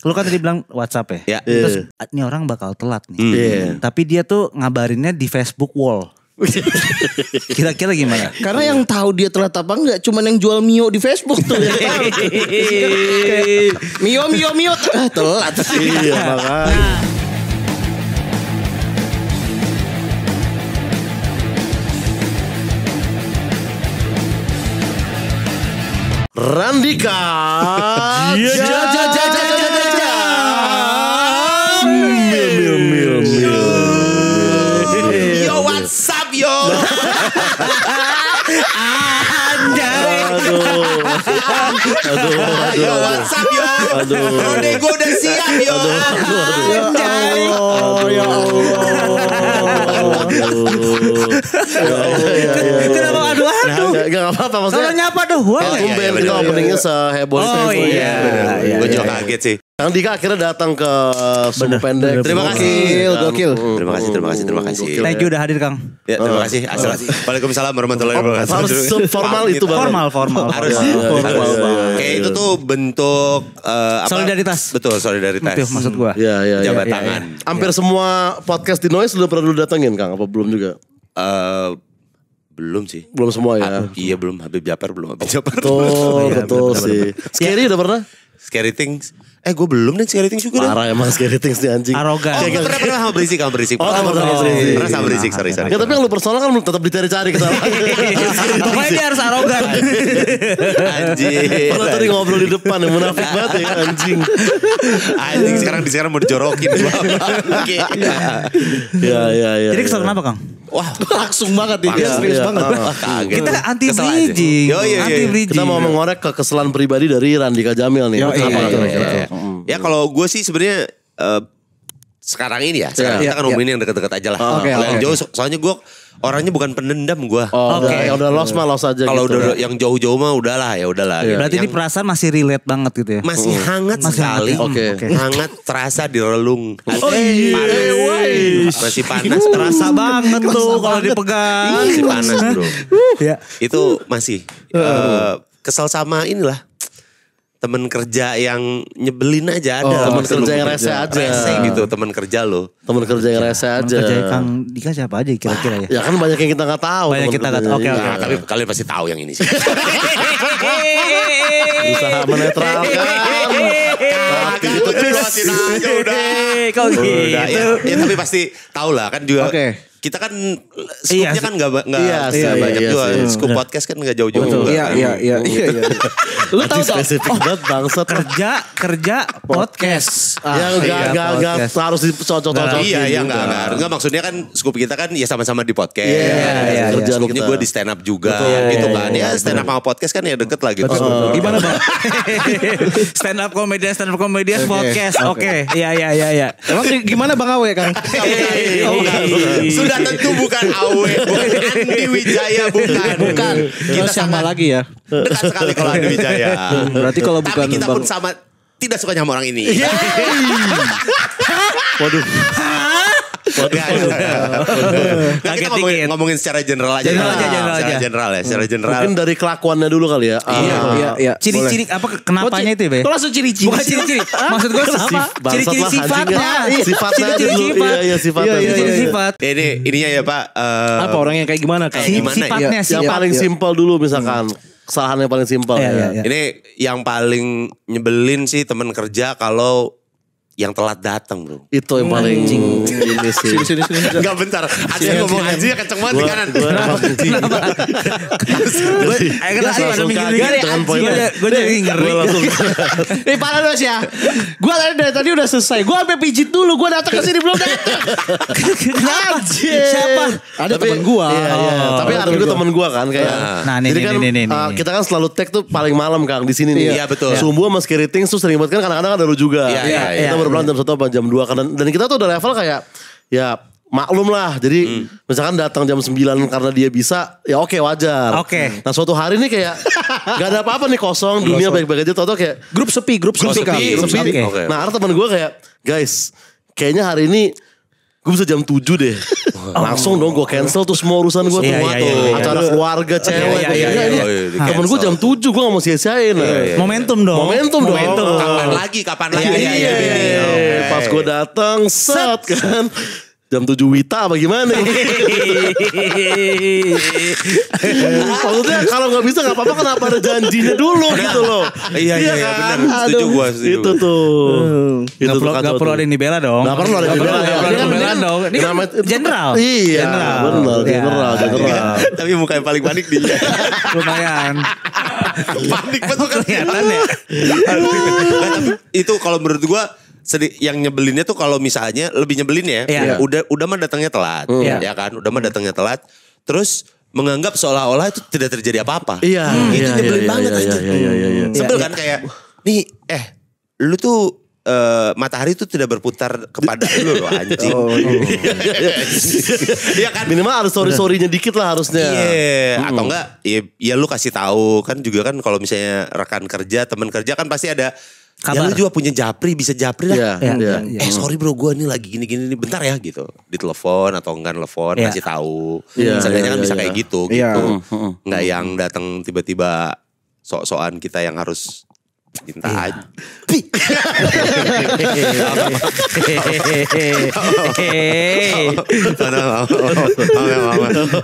Lu kan tadi bilang WhatsApp ya. Terus ini orang bakal telat nih. Tapi dia tuh ngabarinnya di Facebook wall. Kira-kira gimana? Karena yang tahu dia telat apa enggak cuman yang jual Mio di Facebook tuh. Mio telat. Iya makanya. Randika. Yo, what's up yo? Yo, what's up yo? Rode gue udah siap yo. Ya Allah. Kenapa aduh? Gak apa-apa maksudnya. Kalau nyapa doang. Tumben kita openingnya seheboh itu. Oh iya. Gue juga kaget sih. Randika akhirnya datang ke Sumbu Pendek. Terima kasih. Gokil. Terima kasih. Thank you udah hadir Kang. Ya, terima kasih. Waalaikumsalam warahmatullahi wabarakatuh. Harus formal itu Bang. Formal. Harus. Kayak itu tuh bentuk Solidaritas. Betul, solidaritas. Itu maksud gua. Iya. Jabat tangan. Hampir semua podcast di Noise sudah pernah lu datengin Kang? Apa belum juga? Belum sih. Belum semua ya? Iya belum. Habib Japar belum. Habib Japar. Betul sih. Scary udah pernah? Scary Things. Gue belum nih Scary Things juga. Parah emang Scary Things nih anjing. Arogan. Pernah sama Berisik. Oh, pernah sama Berisik, sorry. Ya tapi yang lu personal kan tetap dicari-cari kesalahan. Pokoknya dia harus arogan. Anjing. Pernah tadi ngobrol di depan yang munafik banget ya anjing. Anjing sekarang mau dijorokin. Iya. Jadi kesel kenapa Kang? Wah, Langsung banget dia serius Iya. banget. kaget. Kita anti Kesel aja. bridging. Iya. Anti bridging. Kita mau mengorek kekesalan pribadi dari Randika Jamil nih. Ya kalau gue sih sebenarnya sekarang ini ya. Sekarang kita kan ngomongin yang deket-deket aja lah. Oke, Kalau yang oke. jauh, soalnya gue orangnya bukan pendendam gue. Udah lost mah lost aja Kalau gitu. udah yang jauh-jauh mah udahlah ya udahlah. gitu. Berarti ini Yang perasaan masih relate banget gitu ya. masih hangat Masih sekali. hangat. Oke. Hangat terasa di relung. Masih panas. Terasa banget tuh kalau dipegang. Masih panas bro. Ya. Itu masih kesel sama inilah. Temen kerja yang nyebelin aja ada. temen kerja yang rese aja. Rese gitu temen kerja lo. Temen kerja yang rese aja. Kerja Kang Dika siapa aja kira-kira ya? Ya kan banyak yang kita gak tahu. Banyak temen kita nggak kerjanya. tahu. Oke. Nah, tapi kalian pasti tahu yang ini sih. Usaha menetralkan. Tapi itu terusin aja udah. Kau gitu. Udah, ya tapi pasti tahu lah kan juga. Oke. Kita kan skupnya kan nggak Iya, banyak iya juga. sih. Skup podcast kan nggak jauh-jauh juga. Iya. Lu tahu tak? Spesifik banget bangsat. Kerja podcast. Yang gak harus dicocok-cocok. Iya, enggak. Maksudnya kan skup kita kan ya sama-sama di podcast. Iya, kerjaan Skupnya kita. gue di stand up juga gitu kan. Ya stand up sama podcast kan ya deket lah gitu. Gimana Bang? stand up comedian podcast. Oke. Iya. Emang gimana Bang Awe Kang? Sudah tentu bukan Awe, bukan Andi Wijaya, bukan. Kita Siapa sangat lagi ya? dekat sekali kalau Andi Wijaya. Berarti kalau bukan Tapi kita Bang pun sama tidak suka sama orang ini. Waduh. Nah, kita ngomongin secara general aja. Secara general. Mungkin dari kelakuannya dulu kali ya. Iya. Ciri-ciri apa kenapanya itu ya, Be? Kok langsung ciri-ciri? Bukan ciri-ciri. Maksud gue ciri-ciri sifatnya. Sifatnya aja dulu. Iya, sifatnya. Ciri-ciri sifat. Ininya ya Pak. Apa orang yang kayak gimana Kang? Gimana ya? Sifatnya sih. Yang paling simpel dulu misalkan. Kesalahan yang paling simpel. Iya. Ini yang paling nyebelin sih teman kerja kalau yang telat datang bro. Itu yang paling ini sih. Sini. Enggak bentar. Ada yang ngomong anjing kenceng banget di kanan. Kenapa? Kita langsung kaget dengan poin. Gue jadi ngeri. Nih parah Mas ya. Gue dari tadi udah selesai. Gue sampai pijit dulu. Gue datang ke sini belum datang. Kenapa? Siapa? Ada teman gue. Iya. Tapi ada juga temen gue kan kayak. Nah, Jadi kan kita kan selalu tag tuh paling malam Kang di sini nih. Iya, betul. Sumbu sama Scary Things tuh sering banget kan kadang-kadang ada lu juga. Iya. Kita baru pulang jam 1 apa jam 2 kan. Dan kita tuh udah level kayak ya maklum lah. Jadi misalkan datang jam 9 karena dia bisa, ya oke wajar. Oke. Nah suatu hari nih kayak gak ada apa-apa nih kosong, dunia baik-baik aja. Tau-tau kayak Grup sepi. Kang. Oke. Nah ada temen gue kayak, guys kayaknya hari ini gue bisa jam 7 deh. Langsung dong gue cancel tuh semua urusan gue tuh. Acara keluarga cewek. Temen gue jam 7 gue gak mau sia-siain. Momentum dong. Kapan lagi? Pas gue datang set kan. Jam 7 Wita apa gimana? Maksudnya kalau gak bisa gak apa-apa, kenapa ada janjinya dulu gitu loh. Iya benar. Setuju gue. Itu tuh. Gak perlu ada yang dibela dong. Gak perlu ada yang dibela dong. Ini kan general. Iya benar, general. Tapi muka yang paling panik dia. Lumayan. Panik betul kan. Kelihatan ya. Itu kalau menurut gue yang nyebelinnya tuh kalau misalnya lebih nyebelin ya. Udah mah datangnya telat. Ya kan? Udah mah datangnya telat. Terus menganggap seolah-olah itu tidak terjadi apa-apa. Iya. Itu nyebelin banget aja. Sebel kan kayak nih lu tuh matahari itu tidak berputar kepada lu loh anjing. Iya kan? Minimal harus sorry-sorrynya dikit lah harusnya. Iya. Atau enggak ya lu kasih tahu kan juga kan kalau misalnya rekan kerja, teman kerja kan pasti ada kabar. Ya lu juga punya japri, bisa japri lah. Sorry bro, gue ini lagi gini-gini nih, bentar ya gitu. Ditelepon atau enggak nelfon, kasih tahu. Misalnya kan bisa kayak gitu. Enggak yang datang tiba-tiba sok-sokan kita yang harus minta aja.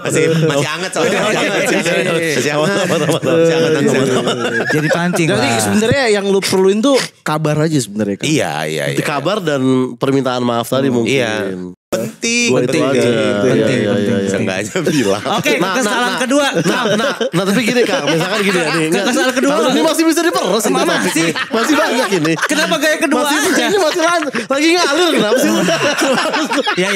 Masih hangat soalnya. Masih hangat. Jadi pancing. Jadi sebenarnya yang lu perluin tuh kabar aja sebenarnya. Iya. Kabar dan permintaan maaf tadi mungkin. Iya. Penting. Seenggaknya bilang. Oke, kesalahan kedua. Nah tapi gini Kak, misalkan gini ya nih. Kesalahan kedua. Ini masih bisa diperes. Masih banyak ini. Kenapa gaya kedua aja? Ini masih lagi ngalir, kenapa sih? Ya.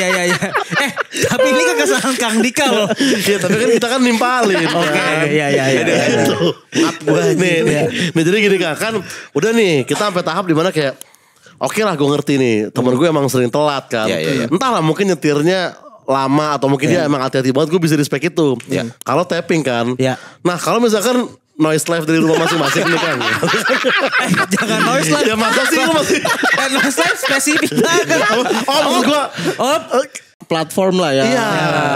Tapi ini kan kesalahan Kang Dika loh. Iya, tapi kan kita kan nimpalin. Oke, ya. Maaf gue nih. Jadi gini Kak, kan udah nih kita sampai tahap dimana kayak oke lah gue ngerti nih, temen gue emang sering telat kan. Entahlah mungkin nyetirnya lama atau mungkin dia emang hati-hati banget, gue bisa respect itu. Kalau tapping kan. Nah kalau misalkan noise live dari rumah masing-masing nih kan. Jangan noise live. Ya masa sih gue masih. Noise live spesifik banget. Platform lah ya. Iya.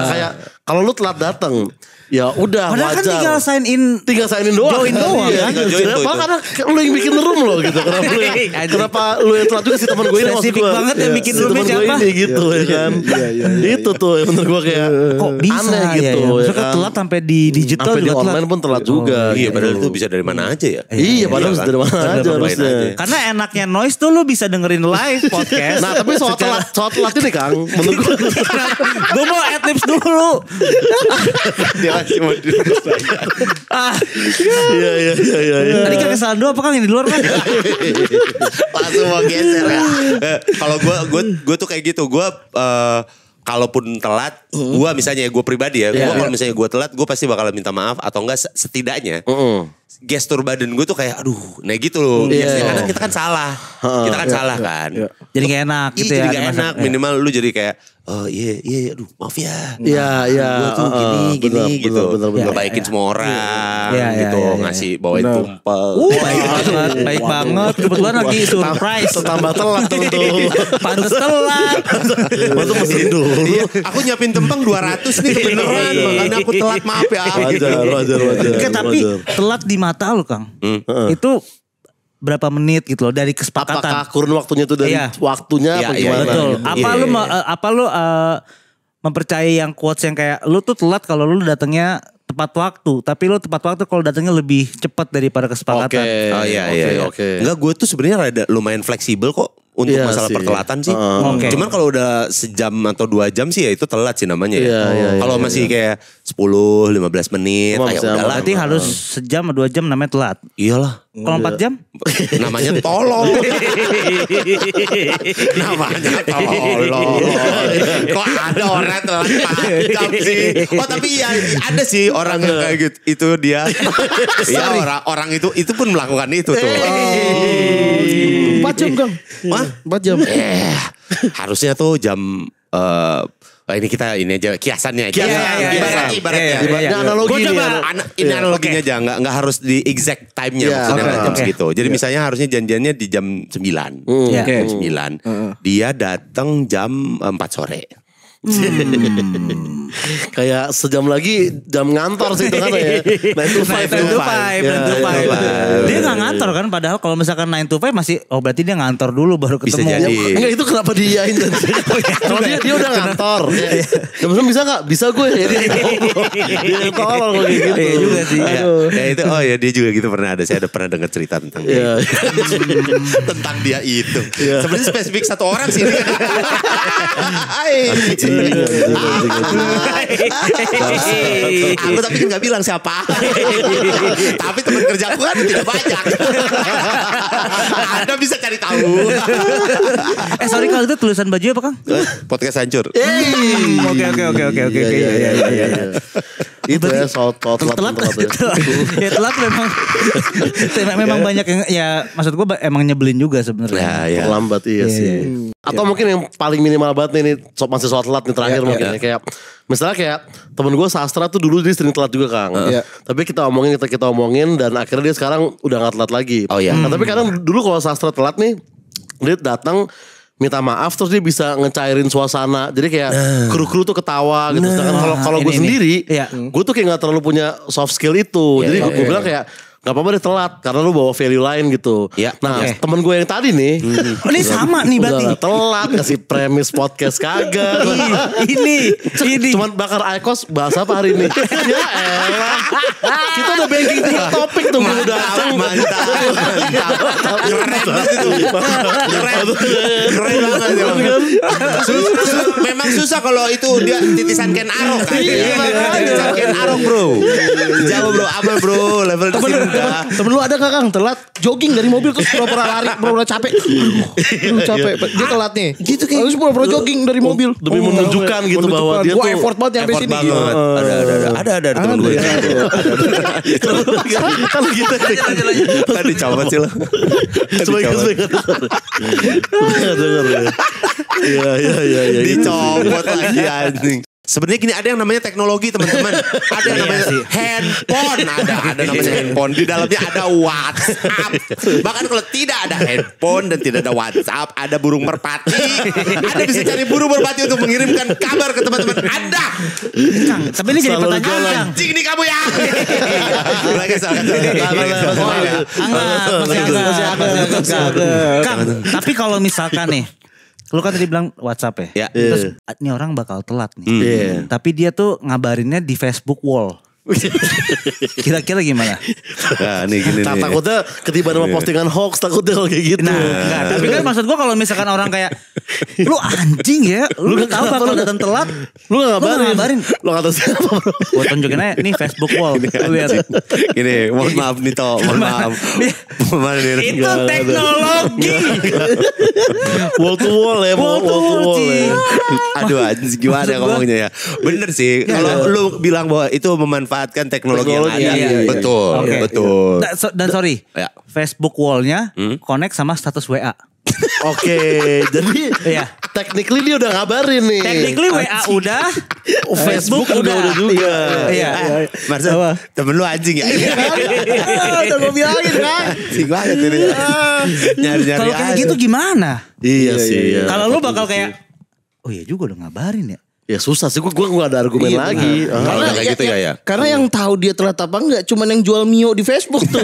Kayak kalau lu telat datang. Ya udah padahal wajar. kan tinggal sign in doang. Join doang kan. Kenapa? Karena lu yang bikin room loh gitu. Kenapa lu yang telat juga si teman gue ini. Spesifik banget yang bikin roomnya siapa. Temen gue ini gitu ya kan. Itu tuh yang menurut gue kayak kok bisa aneh gitu. Maksudnya telat sampai di digital sampai juga di online pun telat juga. Iya padahal itu bisa dari mana aja ya. Iya padahal bisa dari mana aja harusnya. Karena enaknya noise tuh lu bisa dengerin live podcast. Nah tapi soal telat ini Kang. Menurut gue. Gue mau adlibs dulu. Dia masih mau Iya. Tadi kan kesalahan dua apa Kang yang di luar kan? langsung mau geser ya. Kalau gue tuh kayak gitu. Gue kalaupun telat, gue misalnya gue pribadi ya, gue kalau misalnya gue telat, gue pasti bakalan minta maaf atau enggak setidaknya gestur badan gue tuh kayak aduh, nah gitu loh. Karena kita kan salah, kan. Jadi gak enak gitu ya. Jadi gak enak, minimal lu jadi kayak oh iya, aduh maaf ya. Iya. Gue tuh gini gitu. Bener. Ngebaikin semua orang gitu, ngasih bawain tumpeng. Baik banget. Kebetulan lagi surprise. Tambah telat tentu. Pantes telat. Waktu mesin dulu. Iya, aku nyiapin tumpeng 200 nih kebeneran. Makanya aku telat, maaf ya. Wajar. Tapi telat di mata lu Kang. Itu berapa menit gitu loh dari kesepakatan. Apakah kurun waktunya itu dari waktunya apa gimana? Betul. Gitu. Apa lu mempercayai yang quotes yang kayak lu tuh telat kalau lu datangnya tepat waktu, tapi lu tepat waktu kalau datangnya lebih cepat daripada kesepakatan. Oke. Enggak, gue tuh sebenarnya rada lumayan fleksibel kok untuk masalah pertelatan sih. Cuman kalau udah sejam atau 2 jam sih ya itu telat sih namanya ya. Kalau masih kayak 10-15 menit, ya udahlah. Berarti harus sejam atau 2 jam namanya telat. Iyalah. Kalau 4 jam? Namanya tolol. Namanya tolol. Kok ada orang telat 4 jam sih? Oh tapi ya ada sih orang yang kayak gitu. Itu dia. Ya orang itu pun melakukan itu tuh. 4 jam Kang. Wah? 4 jam. Harusnya tuh jam ini kita ini aja kiasannya aja. Ibaratnya analogi ini analoginya aja, nggak harus di exact time-nya maksudnya jam segitu. Jadi misalnya harusnya janjiannya di jam 9. Jam 9. Dia datang jam 4 sore. Kayak sejam lagi jam ngantor sih itu kan ya. 9 to 5. Dia gak ngantor kan, padahal kalau misalkan 9 to 5 masih, berarti dia ngantor dulu baru ketemu. Bisa jadi. Enggak, itu kenapa diain kan? Kalau dia udah ngantor. Jam 9 bisa gak? Bisa gue. Dia tolong kalau kayak gitu. Iya juga sih. Ya itu dia juga gitu pernah ada. Saya pernah dengar cerita tentang dia. Tentang dia itu. Sebenarnya spesifik satu orang sih. Aku tapi gak bilang siapa. Tapi teman kerjaku kan tidak banyak. Anda bisa cari tahu. Sorry kalau itu tulisan baju apa Kang? Podcast hancur. Oke. Itu ya soal telat. Ya telat memang banyak yang ya maksud gue emang nyebelin juga sebenarnya. Terlambat sih. Atau mungkin yang paling minimal banget nih masih soal telat nih terakhir mungkin ya. Kayak misalnya kayak temen gue sastra tuh dulu dia sering telat juga Kang. Tapi kita omongin dan akhirnya dia sekarang udah gak telat lagi. Nah, tapi kadang dulu kalau sastra telat nih dia datang minta maaf terus dia bisa ngecairin suasana. Jadi kayak kru-kru tuh ketawa gitu. Sedangkan kalau gue sendiri gue tuh kayak gak terlalu punya soft skill itu. Jadi gue bilang kayak gak apa-apa dia telat karena lu bawa value lain gitu. Nah temen gue yang tadi nih ini sama nih berarti. Telat kasih premis podcast kagak. Ini cuman bakar Aikos bahasa apa hari ini. Ya elah. Kita udah banking 3 topik tuh. Mantap. Keren banget. Memang susah kalau itu dia titisan Ken Arok kan. Titisan Ken Arok bro. Jauh bro, aman bro. Level di sini. Temen lu ada gak Kang telat jogging dari mobil terus pura-pura lari, pura-pura capek. Aduh capek. Dia telat nih. Gitu kayak. Terus pura-pura jogging dari mobil. Demi menunjukkan gitu bahwa dia tuh effort banget sampai sini. Ada temen gue. Kalau gitu Tadi coba sih lo. Iya. Dicopot lagi anjing. Sebenarnya gini, ada yang namanya teknologi teman-teman. Ada yang namanya handphone. Ada namanya handphone. Di dalamnya ada WhatsApp. Bahkan kalau tidak ada handphone dan tidak ada WhatsApp, ada burung merpati. Anda bisa cari burung merpati untuk mengirimkan kabar ke teman-teman Anda. Tapi ini jadi pertanyaan. Anjing nih kamu ya. Kang, tapi kalau misalkan nih, lu kan tadi bilang WhatsApp ya. Terus ini orang bakal telat nih. Tapi dia tuh ngabarinnya di Facebook wall. Kira-kira gimana? Nah, gini nih. Takutnya ketiban sama postingan hoax, takutnya kalau kayak gitu. Enggak, tapi kan maksud gue kalau misalkan orang kayak lu anjing ya, lu tahu bakal datang telat, lu gak ngabarin. Lu kata siapa bro? Gue tunjukin aja nih Facebook wall. Lu lihat. Gini, mohon maaf nih Toh, mohon maaf. Itu teknologi. Wall to wall ya, wall to wall ya. Aduh anjing gimana ngomongnya ya. Bener sih, kalau lu bilang bahwa itu memanfaatkan teknologi yang ada. Betul. Dan sorry, Facebook wall-nya connect sama status WA. Oke, jadi technically dia udah ngabarin nih. Technically WA udah, Facebook udah juga. Iya. Marcel, temen lu anjing ya? Udah gue bilangin kan. Anjing banget ini. Nyari-nyari kalau kayak gitu gimana? Iya sih. Kalau lu bakal kayak, oh iya juga udah ngabarin ya. Ya susah sih, gue gak ada argumen lagi. Kalau kayak gitu ya. Karena yang tahu dia telat apa enggak cuman yang jual Mio di Facebook tuh.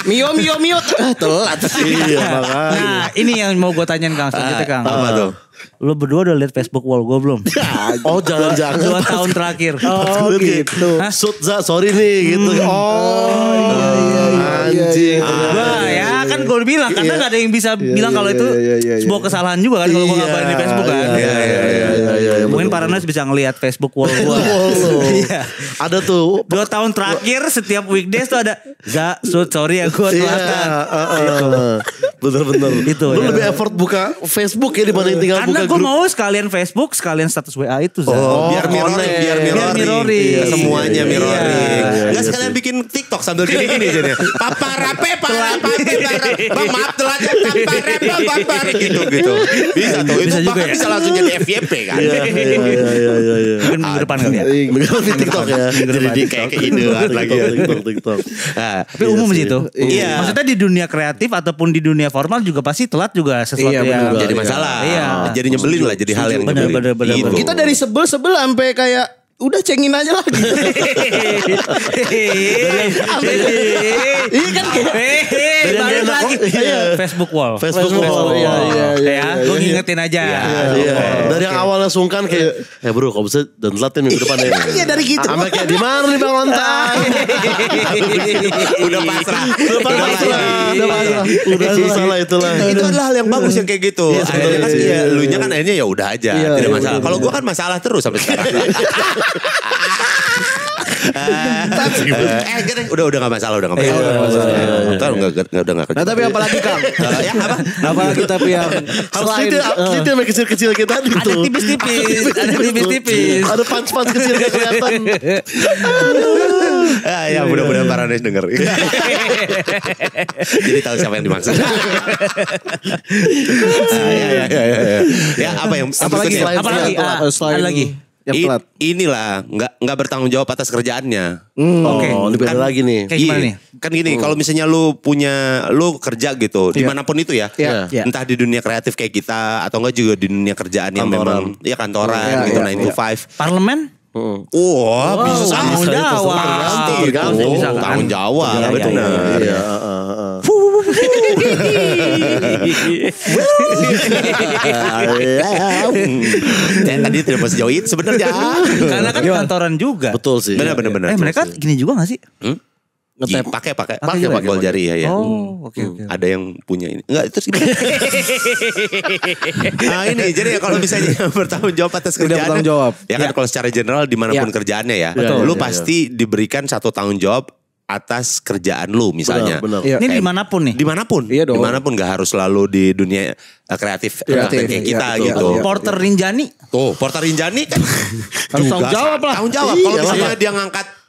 Mio telat. Iya makanya. Nah ini yang mau gue tanyain Kang selanjutnya Kang. Apa tuh? Lu berdua udah liat Facebook wall gue belum? Oh jangan-jangan 2 tahun terakhir. Oh gitu. Za, sorry nih gitu. Anjing. Wah ya kan gue bilang karena gak ada yang bisa bilang kalau itu sebuah kesalahan juga kan kalau gue ngabarin di Facebook kan. Iya. Mungkin para nurse bisa ngelihat Facebook wall gue. Ada tuh 2 tahun terakhir setiap weekdays tuh ada sorry ya gue telat. Bener-bener. Itu. Lu lebih effort buka Facebook ya dibanding tinggal karena buka grup. Karena gue mau sekalian Facebook, sekalian status WA itu. Biar mirroring. Semuanya mirroring. Gak sekalian bikin TikTok sambil gini-gini jadi. Paparape, bang maaf telat papar gitu. Bisa tuh. Itu bahkan bisa langsung jadi FYP kan. Iya. Mungkin minggu depan kali ya. Minggu depan TikTok ya. Jadi kayak keidean lagi ya. TikTok. Tapi umum sih itu. Iya. Maksudnya di dunia kreatif ataupun di dunia formal juga pasti telat juga sesuatu yang jadi masalah. Iya. Jadi nyebelin lah, jadi hal yang nyebelin. Bener. Kita dari sebel sampai kayak udah cengin aja lagi. Iya kan kayak lagi. Facebook wall. Iya. Gue ngingetin aja. Dari yang awalnya sungkan kayak, bro kalau bisa dan telat minggu depan ya. Iya dari gitu. Sampai kayak di mana nih Bang Lontar? Udah pasrah. Udah susah lah itulah. Itu adalah hal yang bagus yang kayak gitu. Akhirnya kan lu nya kan akhirnya ya udah aja, tidak masalah. Kalau gue kan masalah terus sampai sekarang. Udah gak masalah, udah gak masalah. Nah tapi apalagi Kang? Ya apa? Apalagi tapi yang selain itu yang kecil-kecil kita tadi tuh. Ada tipis-tipis. Ada punch-punch kecil gak kelihatan. Ya mudah-mudahan para Nes denger. Jadi tahu siapa yang dimaksud. Ya apa yang apalagi inilah nggak bertanggung jawab atas kerjaannya. Oke. Lebih ada lagi nih. Kayak gimana nih? Kan gini, kalau misalnya lu kerja gitu, dimanapun itu ya, entah di dunia kreatif kayak kita atau enggak juga di dunia kerjaan yang memang kantoran gitu 9 to 5. Parlemen? Bisa tanggung jawab. Tanggung jawab, benar. Tadi tidak mau sejauh itu sebenarnya. Karena kan kantoran juga. Betul sih. Benar. Mereka gini juga gak sih? Pakai gol jari ya. Oke. Ada yang punya ini. Enggak, itu sih. Nah ini jadi kalau misalnya bertanggung jawab atas kerjaan. Ya kan kalau secara general dimanapun kerjaannya ya. Lu pasti diberikan satu tanggung jawab atas kerjaan lu misalnya. Benar. Ini dimanapun nih? Dimanapun. Iya dong. Dimanapun gak harus selalu di dunia kreatif kayak kita gitu. Porter Rinjani. Tuh Porter Rinjani kan. Harus tanggung jawab lah. Tanggung jawab. Kalau misalnya dia ngangkat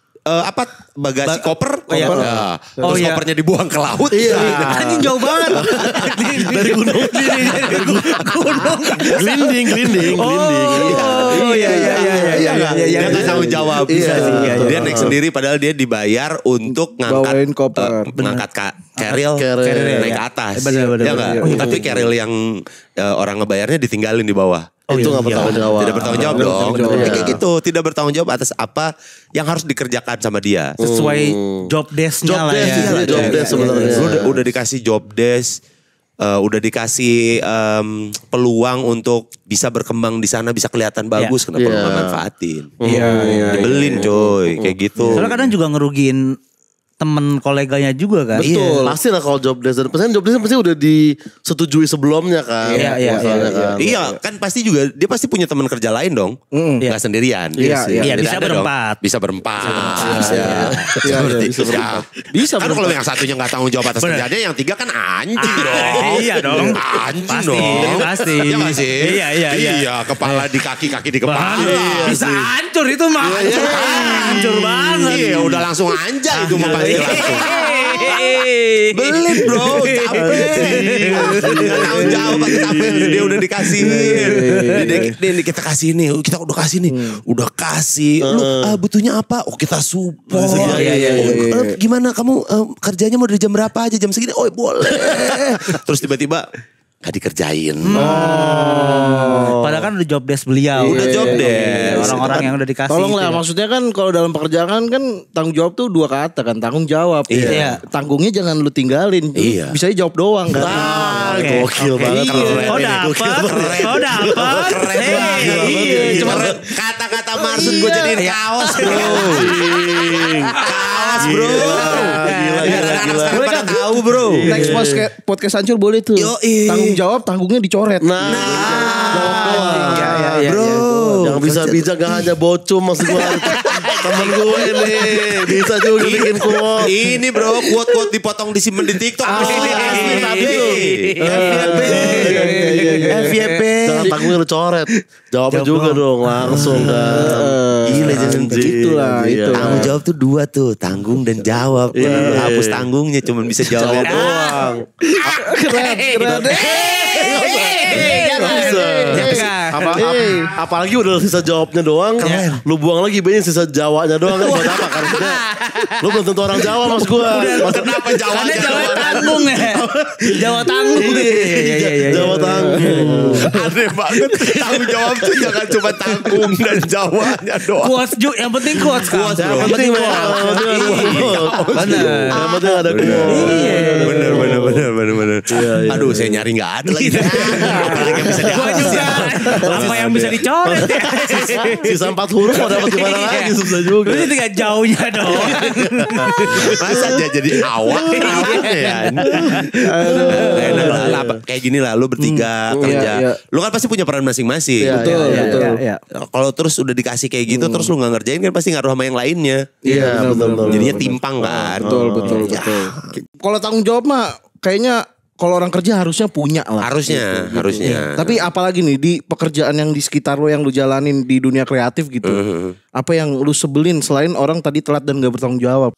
bagasi koper. Terus kopernya dibuang ke laut. Anjing jauh banget. Dari gunung. Glinding. Dia kan tanggung jawab. Dia naik sendiri padahal dia dibayar untuk bawain koper. Ngangkat keril naik ke atas. Bener. Tapi keril yang orang ngebayarnya ditinggalin di bawah. Itu gak bertanggung jawab. Tidak bertanggung jawab dong. Kayak gitu. Tidak bertanggung jawab atas apa yang harus dikerjakan sama dia. Sesuai job desk-nya lah ya. Job desk sebenarnya. Udah dikasih job desk. Udah dikasih peluang untuk bisa berkembang di sana, bisa kelihatan bagus. Kenapa lu gak manfaatin? Dibelin coy. Kayak gitu. Soalnya kadang juga ngerugiin temen koleganya juga kan. Betul. Pasti lah kalau job desk. Dan job desk pasti udah disetujui sebelumnya kan. Iya kan pasti juga dia pasti punya teman kerja lain dong. Gak sendirian. Iya bisa berempat. Bisa berempat. Bisa. Kan kalau yang satunya gak tanggung jawab atas kerjaannya, yang tiga kan anjing dong. Iya dong. Anjing dong. Pasti. Iya gak sih? Iya. Kepala di kaki di kepala. Bisa hancur itu mah. Hancur banget. Iya udah langsung anjay itu mah. Belit bro, capek. Tanggung jawab capek. Dia udah dikasihin. Kita kasih nih, kita udah kasih nih. Udah kasih. Lu butuhnya apa? Oh kita support. Gimana kamu kerjanya mau dari jam berapa aja? Jam segini? Oh boleh. Terus tiba-tiba gak dikerjain. Padahal kan udah job desk beliau. Udah job desk. Orang-orang yang udah dikasih. Tolong lah, maksudnya kan kalau dalam pekerjaan kan tanggung jawab tuh dua kata kan. Tanggung jawab. Iya. Tanggungnya jangan lu tinggalin. Iya. Bisa jawab doang kan. Gokil banget. Keren banget. Cuma kata-kata Marsud gue jadiin kaos bro. Kaos bro. Gila. Pada tahu bro. Next podcast hancur boleh tuh. Tanggung jawab, tanggungnya dicoret. Bro. Jangan bisa gak hanya bocum maksud gue. Temen gue nih bisa juga bikin quote. Ini bro, quote dipotong disimpan di TikTok. FYP. Jangan tanggungnya lu coret. Jawabnya juga dong langsung kan. Gila jangan itulah itu. Tanggung jawab tuh 2 tuh, tanggung dan jawab. Lu hapus tanggungnya cuman bisa jawab doang. Keren. Apalagi udah sisa jawabnya doang, lu buang lagi banyak sisa Jawanya doang kan buat apa kan? Lu belum tentu orang Jawa mas gue. Kenapa Jawanya? Karena Jawa tanggung ya. Jawa tanggung. Jawa tanggung. Aneh banget. Tanggung jawab tuh jangan cuma tanggung dan Jawanya doang. Quotes juga, yang penting quotes kan. Yang penting Yang penting ada Bener. Aduh saya nyari gak ada lagi. Apalagi yang bisa dihapus ya. Apa yang bisa dicoret ya. Sisa 4 huruf mau dapat gimana lagi susah juga. Lu tinggal jauhnya doang. Masa aja jadi awak ya. Enak lah. Kayak gini lah lu bertiga kerja. Lu kan pasti punya peran masing-masing. Betul. Kalau terus udah dikasih kayak gitu terus lu gak ngerjain kan pasti ngaruh sama yang lainnya. Iya betul. Jadinya timpang kan. Betul. Kalau tanggung jawab mah kayaknya kalau orang kerja harusnya punya lah. Harusnya. Tapi apalagi nih di pekerjaan yang di sekitar lo yang lu jalanin di dunia kreatif gitu. Apa yang lu sebelin selain orang tadi telat dan gak bertanggung jawab?